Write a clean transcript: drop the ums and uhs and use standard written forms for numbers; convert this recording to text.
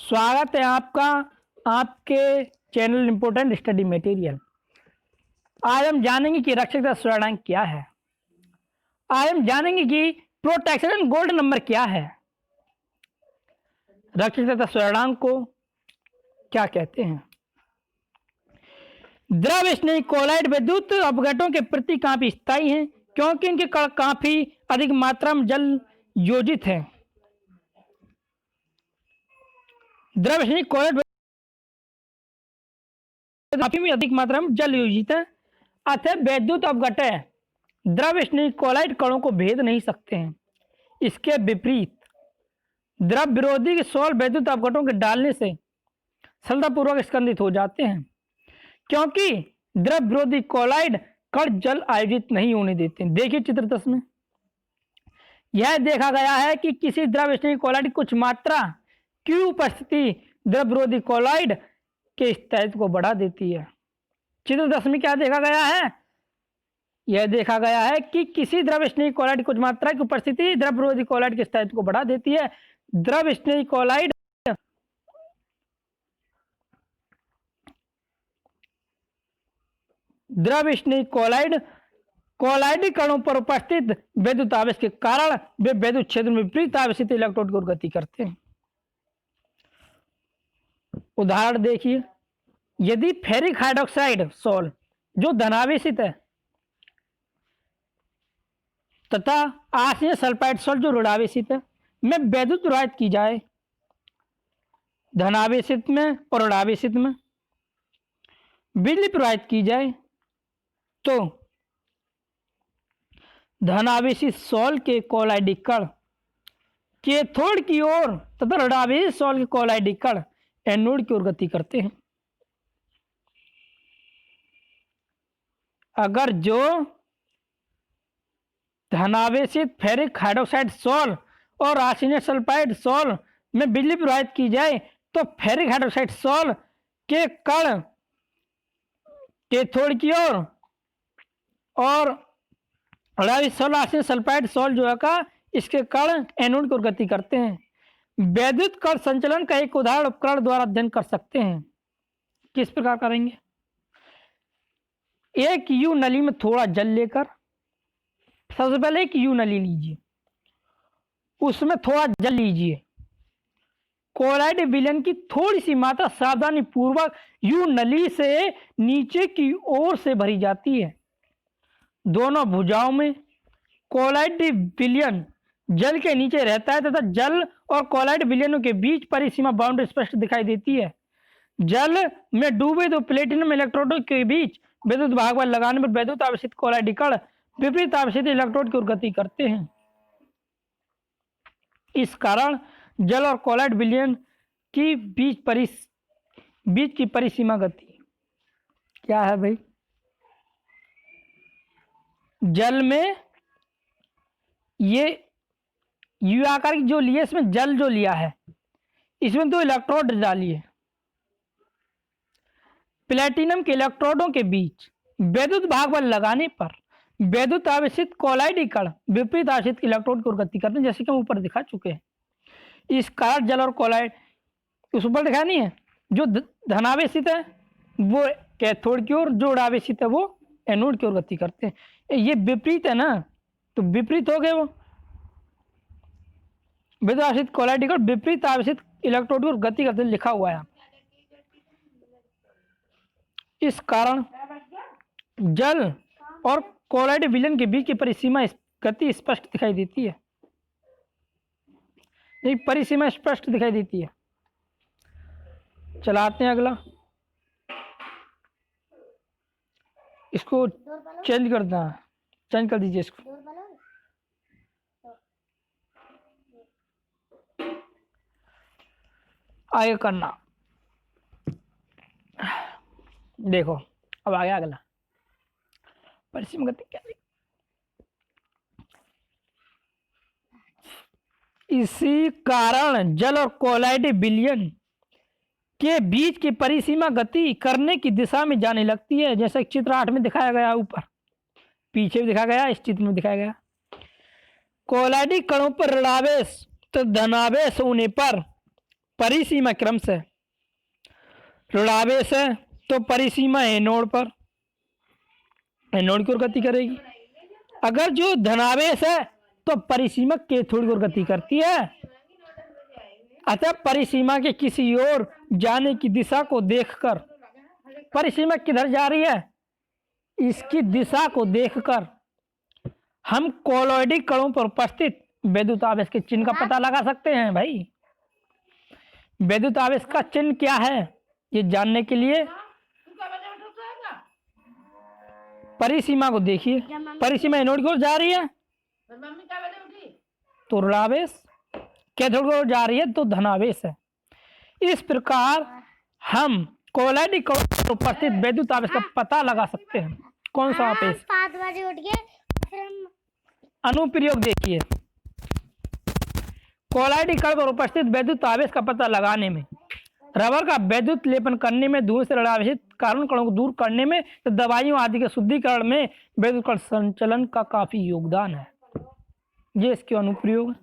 स्वागत है आपका आपके चैनल इम्पोर्टेंट स्टडी मटेरियल। आज हम जानेंगे कि रक्षक स्वर्णांक क्या है। आज हम जानेंगे कि प्रोटेक्शन गोल्ड नंबर क्या है। रक्षक स्वर्णांक को क्या कहते हैं। द्रव स्नेही कोलाइड विद्युत अपघटों के प्रति काफी स्थायी हैं क्योंकि इनके कण काफी अधिक मात्रा में जल योजित हैं। द्रव स्नेही कोलाइड काफी अधिक मात्रा में जल योजित है अतः विद्युत अपघटय द्रव स्नेही कोलाइड कणों को भेद नहीं सकते हैं। इसके विपरीत द्रव विरोधी के सॉल विद्युत अपघटों के डालने से सरलतापूर्वक स्कंदित हो जाते हैं क्योंकि द्रव विरोधी कोलाइड कण जल आयोजित नहीं होने देते। देखिए चित्र 10 में यह देखा गया है कि किसी द्रव स्नेही कोलाइड की कुछ मात्रा की उपस्थिति द्रव विरोधी कोलाइड के स्थायित्व को बढ़ा देती है। चित्र 10 में क्या देखा गया है। यह देखा गया है कि किसी द्रव स्नेही कोलाइड की कुछ मात्रा की उपस्थिति द्रव विरोधी कोलाइड के स्थायित्व को बढ़ा देती है। द्रव स्नेही कोलाइड कोलाइडी कणों पर उपस्थित विद्युत आवेश के कारण वे विद्युत क्षेत्र में विपरीत आवेशित इलेक्ट्रोड की ओर गति करते हैं। उदाहरण देखिए, यदि फेरिक हाइड्रोक्साइड सॉल जो धनावेशित है तथा आर्सेनिक सल्फाइड सॉल्ट जो ऋणावेशित है में विद्युत प्रवाहित की जाए, धनावेशित में और ऋणावेशित में बिजली प्रवाहित की जाए तो धनावेशित सॉल के कोलाइडी कण कैथोड की ओर तथा ऋणावेशित सॉल के कोलाइडी कण एनोड की ओर गति करते हैं। अगर जो धनावेशित फेरिक हाइड्रोक्साइड सॉल और आर्सेनिक सल्फाइड सॉल में बिजली प्रवाहित की जाए तो फेरिक हाइड्रोक्साइड सॉल के कण कैथोड की ओर और ऋणावेशित सॉल आर्सेनिक सल्फाइड सॉल जो है का इसके कण एनोड की ओर गति करते हैं। विद्युत कण संचलन का एक उदाहरण उपकरण द्वारा अध्ययन कर सकते हैं। किस प्रकार करेंगे। एक यू नली में थोड़ा जल लेकर सबसे पहले एक यू नली लीजिए, उसमें थोड़ा जल लीजिए। कोलाइड विलयन की थोड़ी सी मात्रा सावधानी पूर्वक यू नली से नीचे की ओर से भरी जाती है। दोनों भुजाओं में कोलाइड विलयन जल के नीचे रहता है तथा जल और कोलाइड विलयनों के बीच परिसीमा बाउंड्री स्पष्ट दिखाई देती है। जल में डूबे दो प्लेटिनम इलेक्ट्रोडों के बीच विद्युत भाग बल लगाने पर विद्युत आवेशित कोलाइडी कण विपरीत आवेशित इलेक्ट्रोड की ओर गति करते हैं। इस कारण जल और कोलाइड विलयन की बीच की परिसीमा गति क्या है भाई। जल में ये यू आकार की जो लिए इसमें जल जो लिया है इसमें दो इलेक्ट्रोड डालिए। प्लेटिनम के इलेक्ट्रोडों के बीच विद्युत भाग बल लगाने पर विद्युत आवेशित कोलाइडी कण विपरीत आवेशित इलेक्ट्रोड की ओर गति करते हैं, जैसे कि हम ऊपर दिखा चुके हैं। इस कारण जल और कोलाइड उस ऊपर दिखा नहीं है, जो धनावेशित है वो कैथोड की ओर, जो ऋणावेशित है वो एनोड की ओर गति करते हैं। ये विपरीत है ना, तो विपरीत हो गए वो विद्युत आवेशित कोलाइडी कण विपरीत आवेशित इलेक्ट्रोड की ओर गति करते लिखा हुआ है। इस कारण जल और कोलाइड विलयन के बीच की परिसीमा गति स्पष्ट दिखाई देती है। ये परिसीमा स्पष्ट दिखाई देती है। चलाते हैं अगला, इसको चेंज करना है, चेंज कर दीजिए इसको। आगे करना, देखो अब आ गया अगला परिसीमा गति क्या है। इसी कारण जल और कोलाइड विलयन के बीच की परिसीमा गति करने की दिशा में जाने लगती है, जैसे चित्र 8 में दिखाया गया, ऊपर पीछे भी दिखाया गया, इस चित्र में दिखाया गया। कोलाइडी कणों पर ऋणावेश तो धनावेश होने पर परिसीमा क्रम से ऋणावेश है तो परिसीमा एनोड पर, एनोड की ओर गति करेगी। अगर जो धनावेश है तो परिसीमा कैथोड की ओर गति करती है। अतः परिसीमा के किसी ओर जाने की दिशा को देखकर, परिसीमा किधर जा रही है इसकी दिशा को देखकर हम कोलॉइडी कणों पर उपस्थित वैद्युत आवेश के चिन्ह का पता लगा सकते हैं। भाई वैद्युत आवेश का चिन्ह क्या है ये जानने के लिए परिसीमा को देखिए। परिसीमा एनोड की ओर जा रही है तो ऋणावेश, कैथोड की ओर जा रही है तो धनावेश है। इस प्रकार हम कोलॉइडी कणों पर उपस्थित वैद्युत आवेश का पता लगा सकते हैं। कौन सा आवेश? 5 बजे उठ गए फिर हम अनुप्रयोग देखिए। कोलॉइडी कण पर उपस्थित वैद्युत आवेश का पता लगाने में, रबर का वैद्युत लेपन करने में, धुएं से ऋणावेशित कार्बन कणों को दूर करने में, तो दवाइयों आदि के शुद्धिकरण में वैद्युत कण संचलन का काफी योगदान है। ये इसके अनुप्रयोग है।